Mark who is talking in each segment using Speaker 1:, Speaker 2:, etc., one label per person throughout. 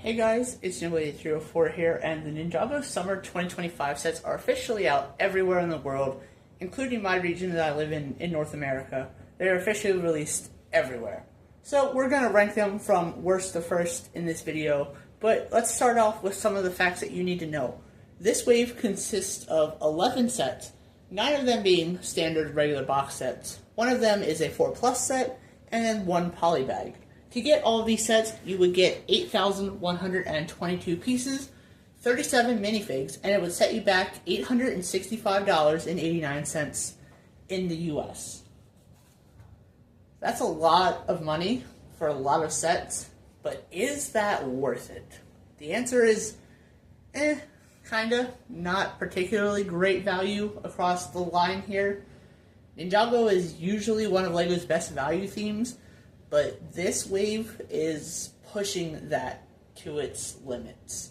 Speaker 1: Hey guys, it's Lloyd304 here, and the Ninjago Summer 2025 sets are officially out everywhere in the world, including my region that I live in North America. They are officially released everywhere. So we're going to rank them from worst to first in this video, but let's start off with some of the facts that you need to know. This wave consists of 11 sets, 9 of them being standard regular box sets. One of them is a 4+ set, and then one polybag. To get all of these sets, you would get 8,122 pieces, 37 minifigs, and it would set you back $865.89 in the US. That's a lot of money for a lot of sets, but is that worth it? The answer is, kinda. Not particularly great value across the line here. Ninjago is usually one of LEGO's best value themes, but this wave is pushing that to its limits.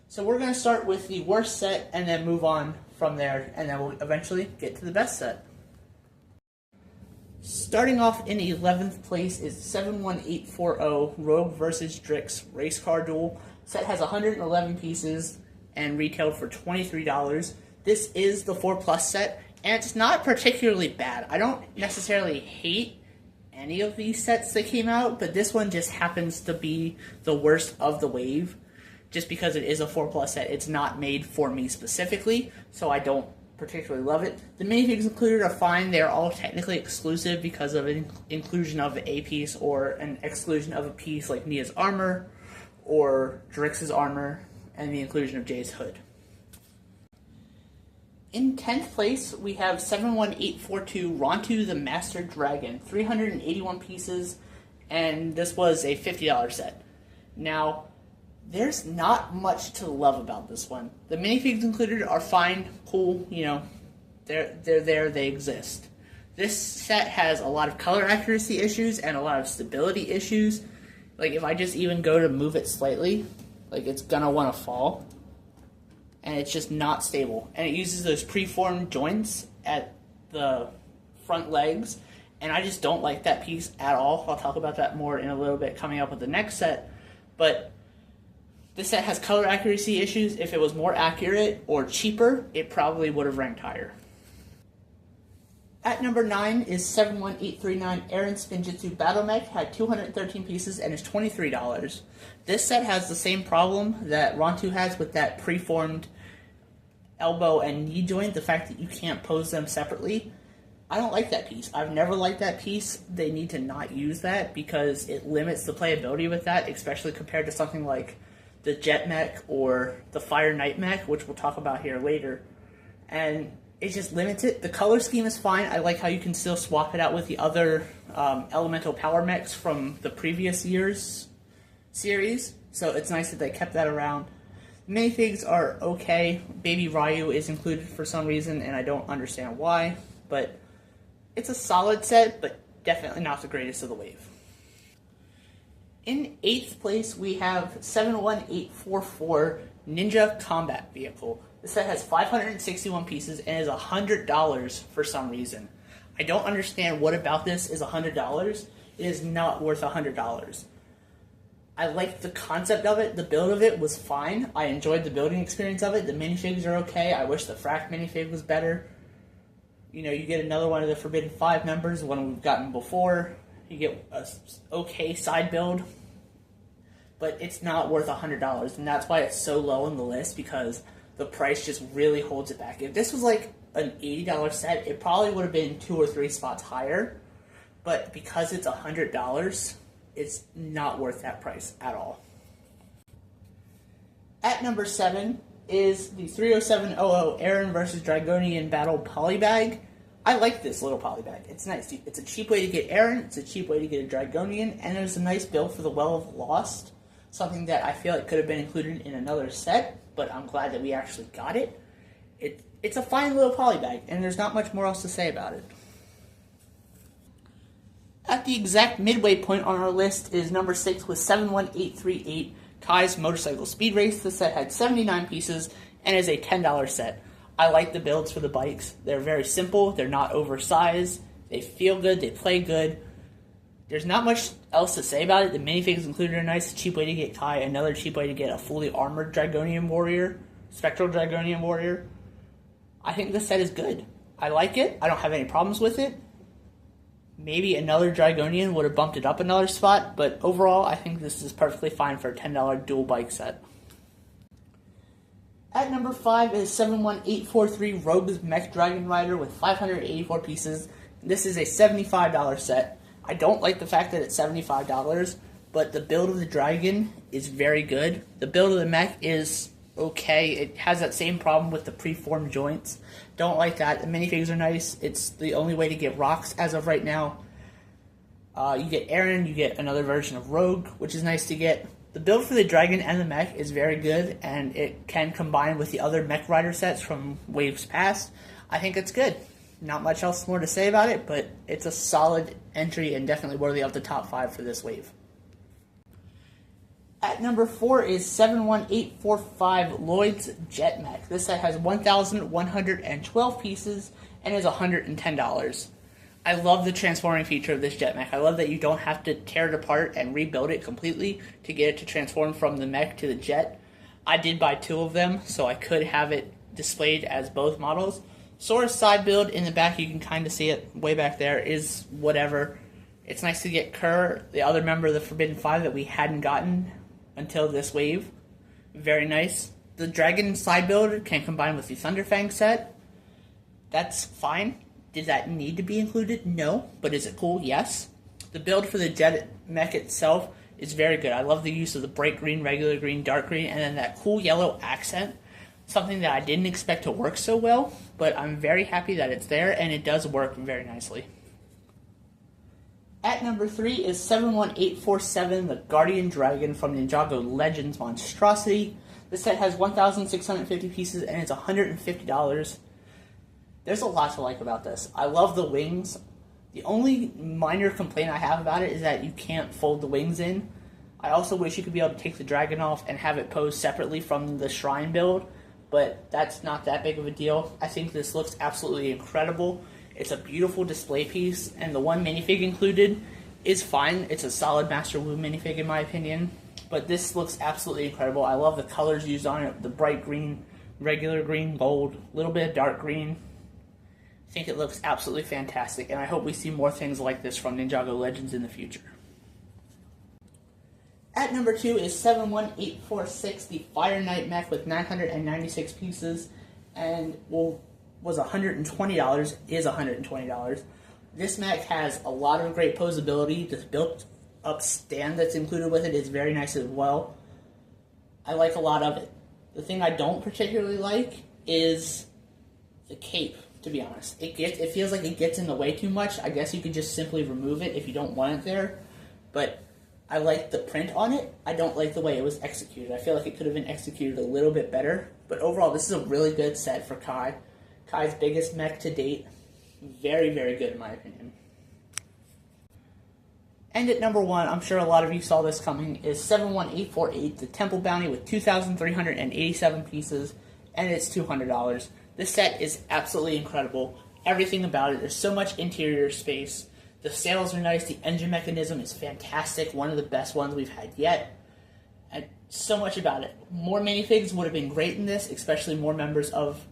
Speaker 1: So we're going to start with the worst set and then move on from there, and then we'll eventually get to the best set. Starting off in 11th place is 71840 Rogue vs. Drix Race Car Duel. Set has 111 pieces and retailed for $23. This is the 4+ set, and it's not particularly bad. I don't necessarily hate any of these sets that came out, but this one just happens to be the worst of the wave, just because it is a 4+ set. It's not made for me specifically, so I don't particularly love it. The minifigs included are fine. They're all technically exclusive because of an inclusion of a piece or an exclusion of a piece, like Nia's armor or Drix's armor, and the inclusion of Jay's hood. In 10th place, we have 71842 Rontu the Master Dragon, 381 pieces, and this was a $50 set. Now, there's not much to love about this one. The minifigs included are fine, cool, you know, they're there, they exist. This set has a lot of color accuracy issues and a lot of stability issues. Like, if I just even go to move it slightly, like, it's gonna want to fall. And it's just not stable. And it uses those preformed joints at the front legs, and I just don't like that piece at all. I'll talk about that more in a little bit coming up with the next set. But this set has color accuracy issues. If it was more accurate or cheaper, it probably would have ranked higher. At number 9 is 71839 Arin Spinjitzu Battle Mech, had 213 pieces and is $23. This set has the same problem that Rontu has with that preformed elbow and knee joint, the fact that you can't pose them separately. I don't like that piece. I've never liked that piece. They need to not use that because it limits the playability with that, especially compared to something like the Jet Mech or the Fire Knight Mech, which we'll talk about here later. And it just limits it. The color scheme is fine. I like how you can still swap it out with the other elemental power mechs from the previous year's series, so it's nice that they kept that around. Minifigs are okay. Baby Ryu is included for some reason, and I don't understand why, but it's a solid set, but definitely not the greatest of the wave. In 8th place, we have 71844 Ninja Combat Vehicle. The set has 561 pieces and is $100 for some reason. I don't understand what about this is $100. It is not worth $100. I liked the concept of it. The build of it was fine. I enjoyed the building experience of it. The minifigs are okay. I wish the Frack minifig was better. You know, you get another one of the Forbidden 5 members, one we've gotten before. You get a okay side build. But it's not worth $100, and that's why it's so low on the list, because the price just really holds it back. If this was like an $80 set, it probably would have been 2 or 3 spots higher. But because it's $100, it's not worth that price at all. At number 7 is the 30700 Arin vs. Dragonian Battle Polybag. I like this little polybag. It's nice. It's a cheap way to get Arin, it's a cheap way to get a Dragonian, and there's a nice build for the Well of Lost. Something that I feel like could have been included in another set, but I'm glad that we actually got it. It's a fine little polybag, and there's not much more else to say about it. At the exact midway point on our list is number 6 with 71838 Kai's Motorcycle Speed Race. The set had 79 pieces and is a $10 set. I like the builds for the bikes. They're very simple, they're not oversized, they feel good, they play good. There's not much else to say about it. The minifigs included are nice, cheap way to get Kai, another cheap way to get a fully armored Dragonian warrior, Spectral Dragonian warrior. I think this set is good. I like it. I don't have any problems with it. Maybe another Dragonian would have bumped it up another spot, but overall, I think this is perfectly fine for a $10 dual bike set. At number 5 is 71843 Rogue's Mech Dragon Rider with 584 pieces. This is a $75 set. I don't like the fact that it's $75, but the build of the dragon is very good. The build of the mech is okay. It has that same problem with the preformed joints. Don't like that. The minifigs are nice. It's the only way to get rocks as of right now. You get Arin, you get another version of Rogue, which is nice to get. The build for the dragon and the mech is very good, and it can combine with the other mech rider sets from waves past. I think it's good. Not much else more to say about it, but it's a solid entry and definitely worthy of the top 5 for this wave. At number 4 is 71845 Lloyd's Jet Mech. This set has 1,112 pieces and is $110. I love the transforming feature of this jet mech. I love that you don't have to tear it apart and rebuild it completely to get it to transform from the mech to the jet. I did buy 2 of them, so I could have it displayed as both models. Sora's side build in the back, you can kind of see it way back there, is whatever. It's nice to get Kerr, the other member of the Forbidden Five that we hadn't gotten until this wave. Very nice. The Dragon side build can combine with the Thunderfang set. That's fine. Did that need to be included? No. But is it cool? Yes. The build for the jet mech itself is very good. I love the use of the bright green, regular green, dark green, and then that cool yellow accent. Something that I didn't expect to work so well, but I'm very happy that it's there, and it does work very nicely. At number 3 is 71847, the Guardian Dragon from Ninjago Legends Monstrosity. This set has 1,650 pieces, and it's $150. There's a lot to like about this. I love the wings. The only minor complaint I have about it is that you can't fold the wings in. I also wish you could be able to take the dragon off and have it pose separately from the shrine build, but that's not that big of a deal. I think this looks absolutely incredible. It's a beautiful display piece, and the one minifig included is fine. It's a solid Master Wu minifig in my opinion, but this looks absolutely incredible. I love the colors used on it, the bright green, regular green, gold, a little bit of dark green. I think it looks absolutely fantastic, and I hope we see more things like this from Ninjago Legends in the future. At number 2 is 71846, the Fire Knight mech with 996 pieces, and was $120, is $120. This mech has a lot of great posability. This built-up stand that's included with it is very nice as well. I like a lot of it. The thing I don't particularly like is the cape, to be honest. It feels like it gets in the way too much. I guess you could just simply remove it if you don't want it there, but I like the print on it. I don't like the way it was executed. I feel like it could have been executed a little bit better. But overall, this is a really good set for Kai. Kai's biggest mech to date. Very, very good in my opinion. And at number 1, I'm sure a lot of you saw this coming, is 71848, the Temple Bounty with 2,387 pieces, and it's $200. This set is absolutely incredible. Everything about it. There's so much interior space. The sails are nice. The engine mechanism is fantastic. One of the best ones we've had yet. And so much about it. More minifigs would have been great in this, especially more members of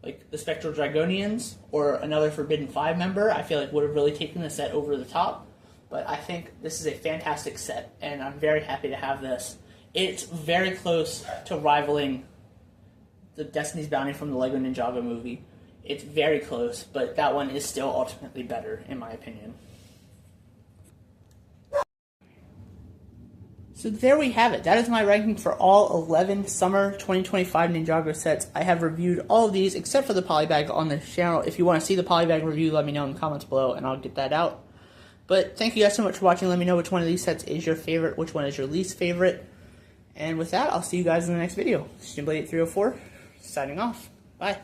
Speaker 1: like the Spectral Dragonians or another Forbidden Five member. I feel like would have really taken the set over the top. But I think this is a fantastic set, and I'm very happy to have this. It's very close to rivaling the Destiny's Bounty from the Lego Ninjago movie. It's very close, but that one is still ultimately better, in my opinion. So there we have it. That is my ranking for all 11 Summer 2025 Ninjago sets. I have reviewed all of these except for the Polybag on this channel. If you want to see the Polybag review, let me know in the comments below and I'll get that out. But thank you guys so much for watching. Let me know which one of these sets is your favorite, which one is your least favorite. And with that, I'll see you guys in the next video. Spinjitzu 304, signing off. Bye.